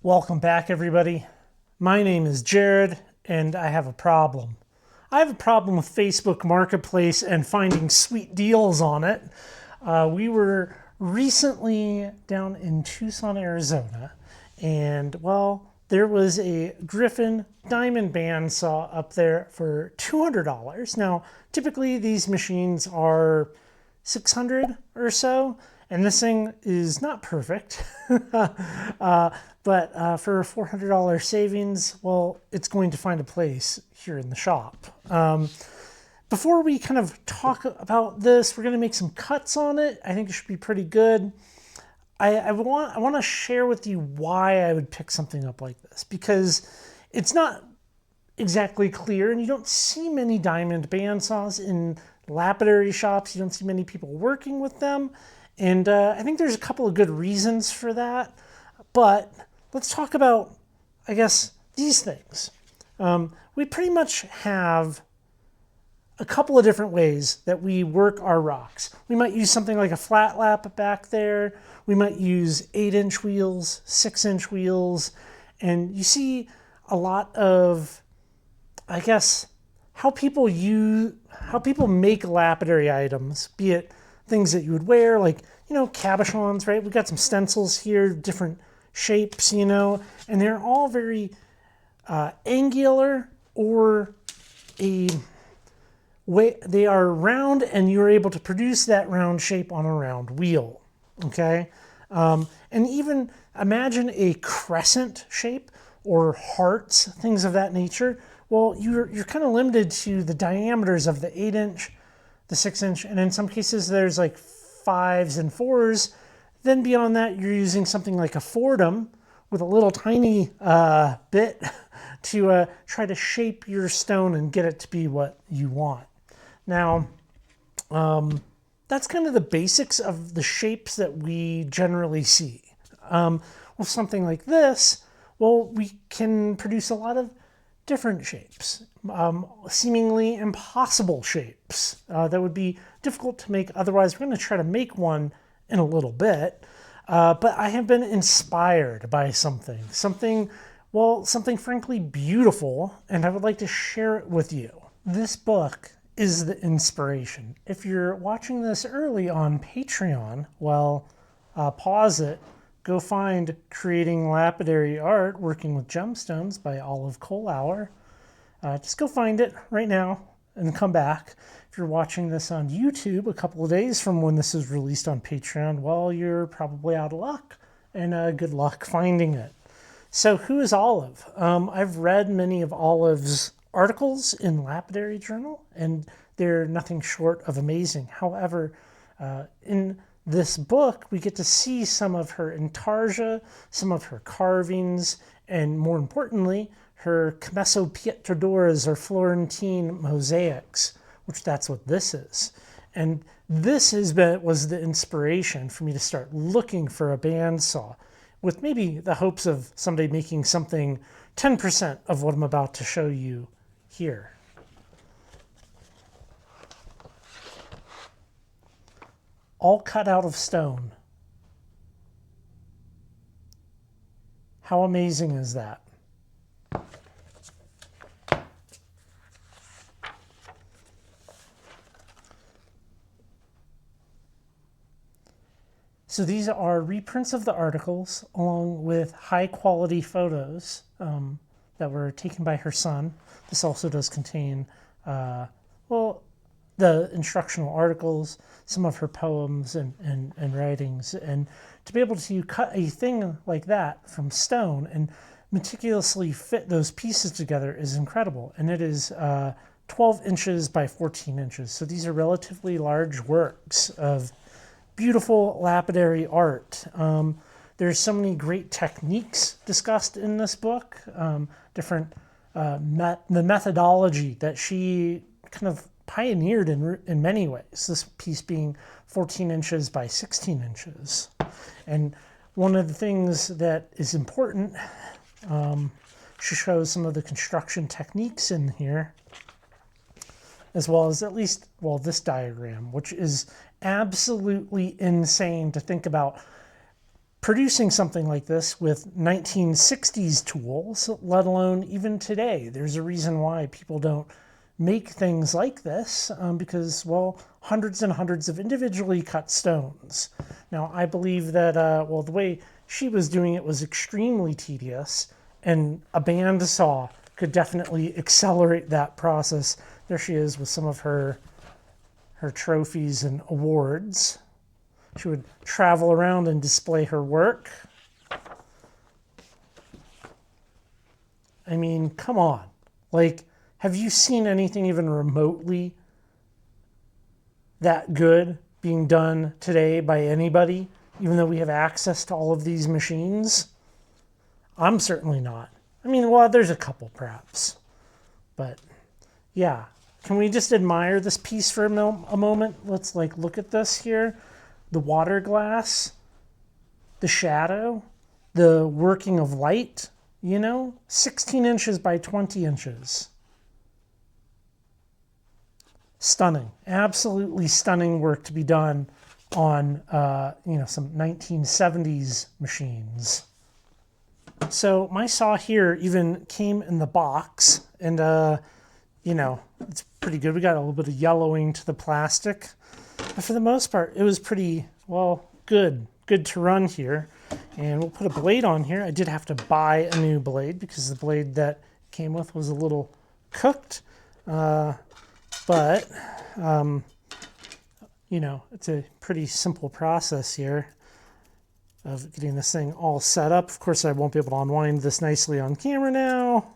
Welcome back, everybody. My name is Jared, and I have a problem. I have a problem with Facebook Marketplace and finding sweet deals on it. We were recently down in Tucson, Arizona, and well, there was a Gryphon diamond bandsaw up there for $200. Now, typically these machines are 600 or so, and this thing is not perfect. But for $400 savings, well, it's going to find a place here in the shop. Before we kind of talk about this, we're going to make some cuts on it. I think it should be pretty good. I want to share with you why I would pick something up like this, because it's not exactly clear, and you don't see many diamond bandsaws in lapidary shops. You don't see many people working with them, and I think there's a couple of good reasons for that. But let's talk about, I guess, these things. We pretty much have a couple of different ways that we work our rocks. We might use something like a flat lap back there. We might use 8-inch wheels, 6-inch wheels, and you see a lot of, I guess, how people make lapidary items, be it things that you would wear, like, cabochons, right? We've got some stencils here, different shapes, and they're all very angular, or a way they are round, and you're able to produce that round shape on a round wheel. Okay, and even imagine a crescent shape or hearts, things of that nature. Well, you're kind of limited to the diameters of the 8-inch, the 6-inch, and in some cases there's like 5s and 4s. Then beyond that, you're using something like a Fordham with a little tiny bit to try to shape your stone and get it to be what you want. Now, that's kind of the basics of the shapes that we generally see. With something like this, well, we can produce a lot of different shapes, seemingly impossible shapes that would be difficult to make otherwise. We're going to try to make one in a little bit, but I have been inspired by something frankly beautiful, and I would like to share it with you. This book is the inspiration. If you're watching this early on Patreon, well, pause it, go find Creating Lapidary Art Working with Gemstones by Olive Kohlauer. Just go find it right now and come back. If you're watching this on YouTube a couple of days from when this is released on Patreon, well, you're probably out of luck, and good luck finding it. So who is Olive? I've read many of Olive's articles in Lapidary Journal, and they're nothing short of amazing. However, in this book, we get to see some of her intarsia, some of her carvings, and more importantly, her Commesso Pietradoras or Florentine mosaics, which that's what this is. And this was the inspiration for me to start looking for a bandsaw, with maybe the hopes of someday making something 10% of what I'm about to show you here. All cut out of stone. How amazing is that? So these are reprints of the articles along with high quality photos that were taken by her son. This also does contain, the instructional articles, some of her poems and writings. And to be able to cut a thing like that from stone and meticulously fit those pieces together is incredible. And it is 12 inches by 14 inches. So these are relatively large works of beautiful lapidary art. There's so many great techniques discussed in this book, different the methodology that she kind of pioneered in many ways, this piece being 14 inches by 16 inches. And one of the things that is important, she shows some of the construction techniques in here, as well as this diagram, which is absolutely insane to think about producing something like this with 1960s tools, let alone even today. There's a reason why people don't make things like this, because, well, hundreds and hundreds of individually cut stones. Now, I believe that, well, the way she was doing it was extremely tedious, and a bandsaw could definitely accelerate that process. There she is with some of her trophies and awards. She would travel around and display her work. I mean, come on. Like, have you seen anything even remotely that good being done today by anybody, even though we have access to all of these machines? I'm certainly not. I mean, well, there's a couple perhaps, but yeah. Can we just admire this piece for a moment? Let's like look at this here. The water glass, the shadow, the working of light, 16 inches by 20 inches. Stunning, absolutely stunning work to be done on, some 1970s machines. So my saw here even came in the box, and, it's pretty good. We got a little bit of yellowing to the plastic. But for the most part, it was pretty, well, good to run here. And we'll put a blade on here. I did have to buy a new blade because the blade that came with was a little cooked. But it's a pretty simple process here of getting this thing all set up. Of course, I won't be able to unwind this nicely on camera now.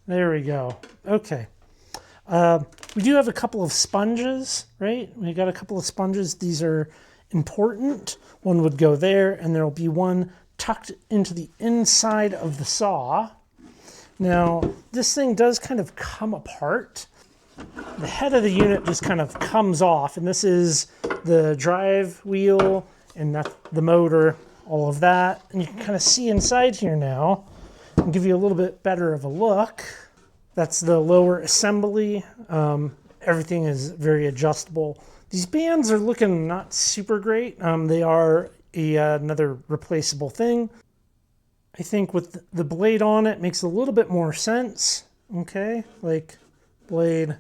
There we go. Okay. We do have a couple of sponges, right? We got a couple of sponges. These are important. One would go there, and there will be one tucked into the inside of the saw. Now, this thing does kind of come apart. The head of the unit just kind of comes off, and this is the drive wheel and that's the motor, all of that. And you can kind of see inside here now and give you a little bit better of a look. That's the lower assembly. Everything is very adjustable. These bands are looking not super great. They are another replaceable thing. I think with the blade on it makes a little bit more sense. Okay, like blade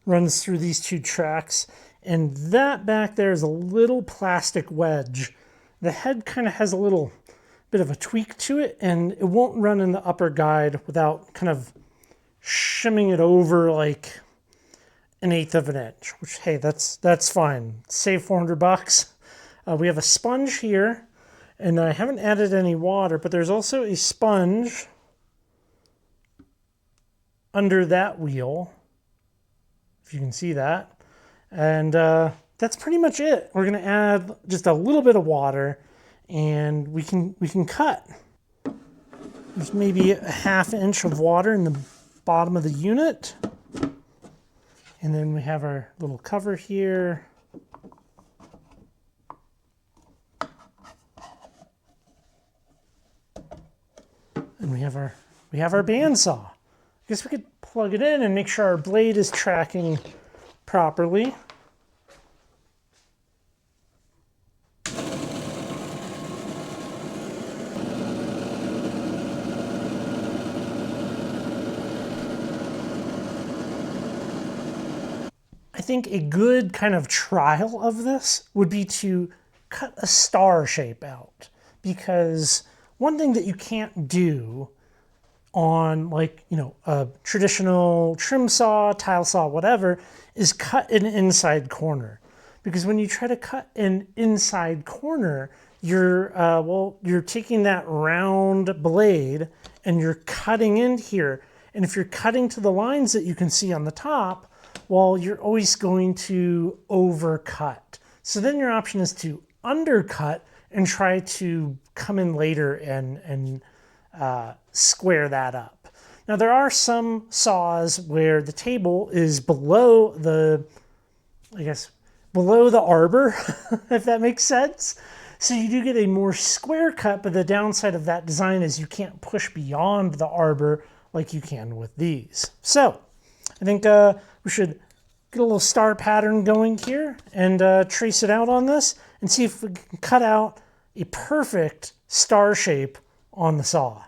runs through these two tracks, and that back there is a little plastic wedge. The head kind of has a little bit of a tweak to it, and it won't run in the upper guide without kind of shimming it over like 1/8 of an inch, which, hey, that's fine. Save $400. We have a sponge here, and I haven't added any water, but there's also a sponge under that wheel, if you can see that. And that's pretty much it. We're gonna add just a little bit of water, and we can cut. There's maybe a 1/2 inch of water in the bottom of the unit. And then we have our little cover here. And we have our bandsaw. I guess we could plug it in and make sure our blade is tracking properly. I think a good kind of trial of this would be to cut a star shape out, because one thing that you can't do on, like, a traditional trim saw, tile saw, whatever, is cut an inside corner. Because when you try to cut an inside corner, you're taking that round blade and you're cutting in here. And if you're cutting to the lines that you can see on the top, well, you're always going to overcut. So then your option is to undercut and try to come in later and square that up. Now, there are some saws where the table is below the arbor, if that makes sense. So you do get a more square cut, but the downside of that design is you can't push beyond the arbor like you can with these. So I think we should get a little star pattern going here and trace it out on this. and see if we can cut out a perfect star shape on the saw.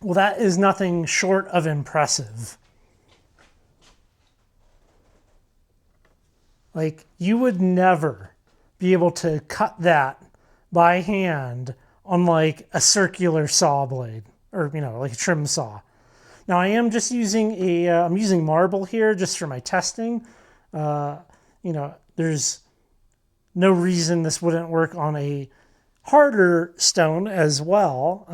Well, that is nothing short of impressive. Like, you would never be able to cut that by hand on like a circular saw blade, or, you know, like a trim saw. Now I am just using I'm using marble here just for my testing. You know, there's no reason this wouldn't work on a harder stone as well.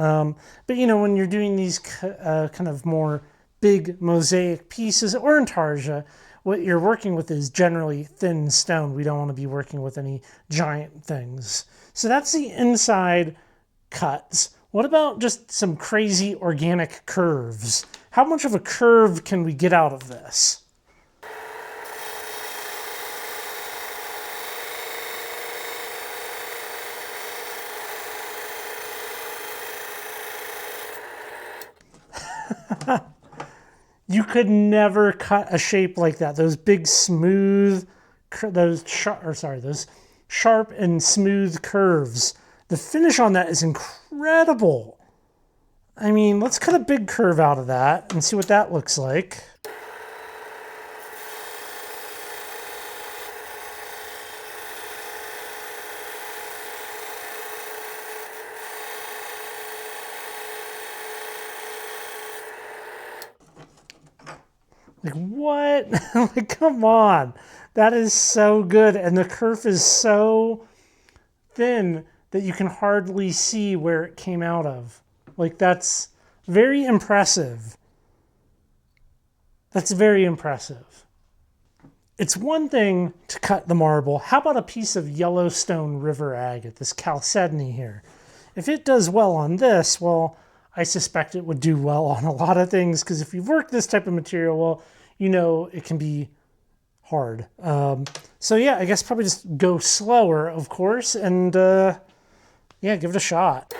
But you know, when you're doing these kind of more big mosaic pieces or intarsia, what you're working with is generally thin stone. We don't want to be working with any giant things. So that's the inside cuts. What about just some crazy organic curves? How much of a curve can we get out of this? You could never cut a shape like that. Those big smooth, those sharp and smooth curves. The finish on that is incredible. I mean, let's cut a big curve out of that and see what that looks like. Like, what? Like, come on. That is so good. And the kerf is so thin that you can hardly see where it came out of. Like, that's very impressive. That's very impressive. It's one thing to cut the marble. How about a piece of Yellowstone River agate, this chalcedony here? If it does well on this, well, I suspect it would do well on a lot of things, because if you've worked this type of material, well, you know it can be hard. So yeah, I guess probably just go slower, of course, and yeah, give it a shot.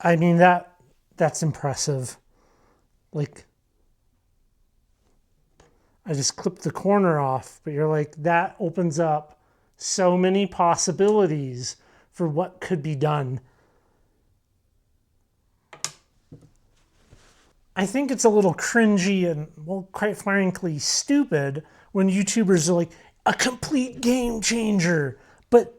I mean, that's impressive. Like, I just clipped the corner off, but you're like, that opens up so many possibilities for what could be done. I think it's a little cringy and, well, quite frankly, stupid when YouTubers are like, a complete game changer. But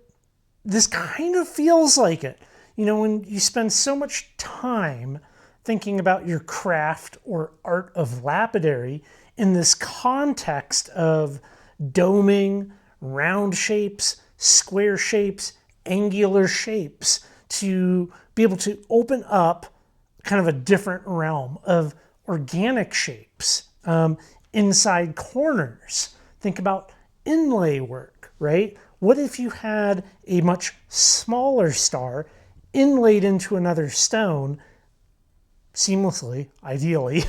this kind of feels like it. You know, when you spend so much time thinking about your craft or art of lapidary in this context of doming, round shapes, square shapes, angular shapes, to be able to open up kind of a different realm of organic shapes, inside corners. Think about inlay work, right? What if you had a much smaller star inlaid into another stone seamlessly, ideally,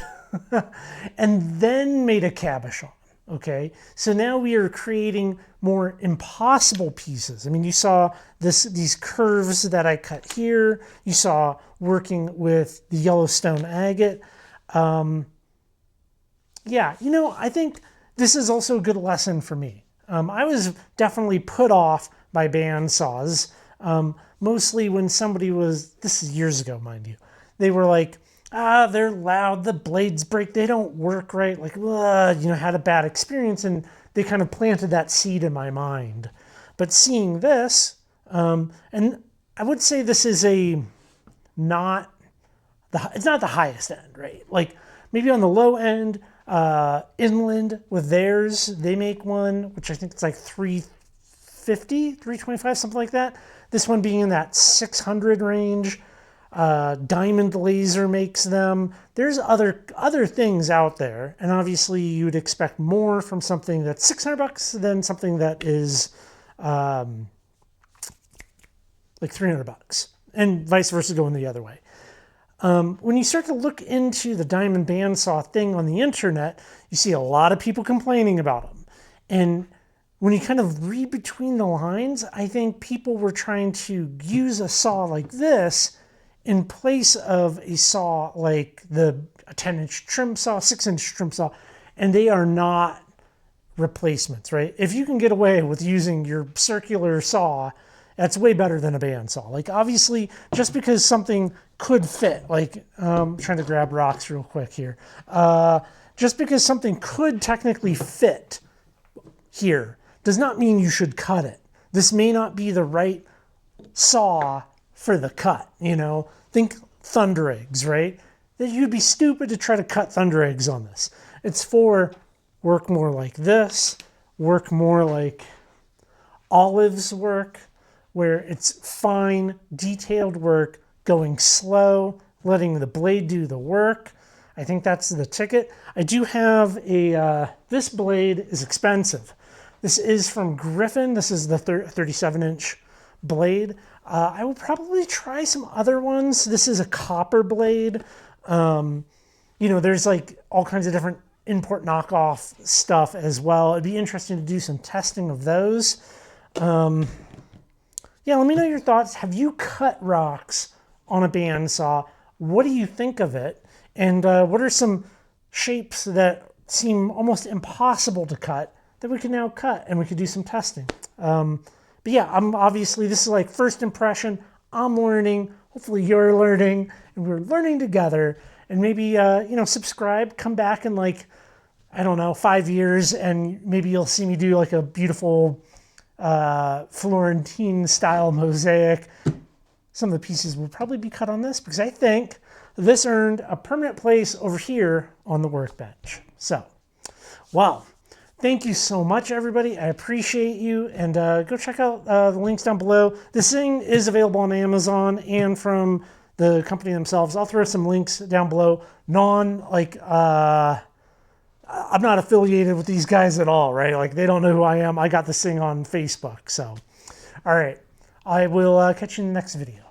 and then made a cabochon? Okay, so now we are creating more impossible pieces. I mean, you saw these curves that I cut here. You saw working with the Yellowstone agate. Yeah, you know, I think this is also a good lesson for me. I was definitely put off by bandsaws, mostly when somebody was, this is years ago, mind you, they were like, they're loud, the blades break, they don't work right, like, had a bad experience, and they kind of planted that seed in my mind. But seeing this, and I would say this is it's not the highest end, right? Like maybe on the low end, Inland with theirs, they make one, which I think it's like 350, 325, something like that. This one being in that 600 range. Diamond Laser makes them. There's other things out there, and obviously you'd expect more from something that's $600 than something that is like $300, and vice versa going the other way. When you start to look into the diamond bandsaw thing on the internet, you see a lot of people complaining about them, and when you kind of read between the lines, I think people were trying to use a saw like this in place of a saw like a 10-inch trim saw, 6-inch trim saw, and they are not replacements, right? If you can get away with using your circular saw, that's way better than a bandsaw. Like obviously, just because something could fit, like I'm trying to grab rocks real quick here, just because something could technically fit here does not mean you should cut it. This may not be the right saw for the cut, you know. Think thunder eggs, right? That you'd be stupid to try to cut thunder eggs on this. It's for work more like this, work more like Olive's work, where it's fine, detailed work, going slow, letting the blade do the work. I think that's the ticket. I do have this blade is expensive. This is from Gryphon. This is the 37-inch blade. I will probably try some other ones. This is a copper blade. There's like all kinds of different import knockoff stuff as well. It'd be interesting to do some testing of those. Let me know your thoughts. Have you cut rocks on a bandsaw? What do you think of it? And what are some shapes that seem almost impossible to cut that we can now cut, and we could do some testing? But yeah, this is like first impression. I'm learning. Hopefully you're learning, and we're learning together. And maybe, subscribe, come back in 5 years, and maybe you'll see me do like a beautiful Florentine style mosaic. Some of the pieces will probably be cut on this because I think this earned a permanent place over here on the workbench. So, wow. Thank you so much, everybody. I appreciate you. And go check out the links down below. This thing is available on Amazon and from the company themselves. I'll throw some links down below. I'm not affiliated with these guys at all, right? Like, they don't know who I am. I got this thing on Facebook. So, all right. I will catch you in the next video.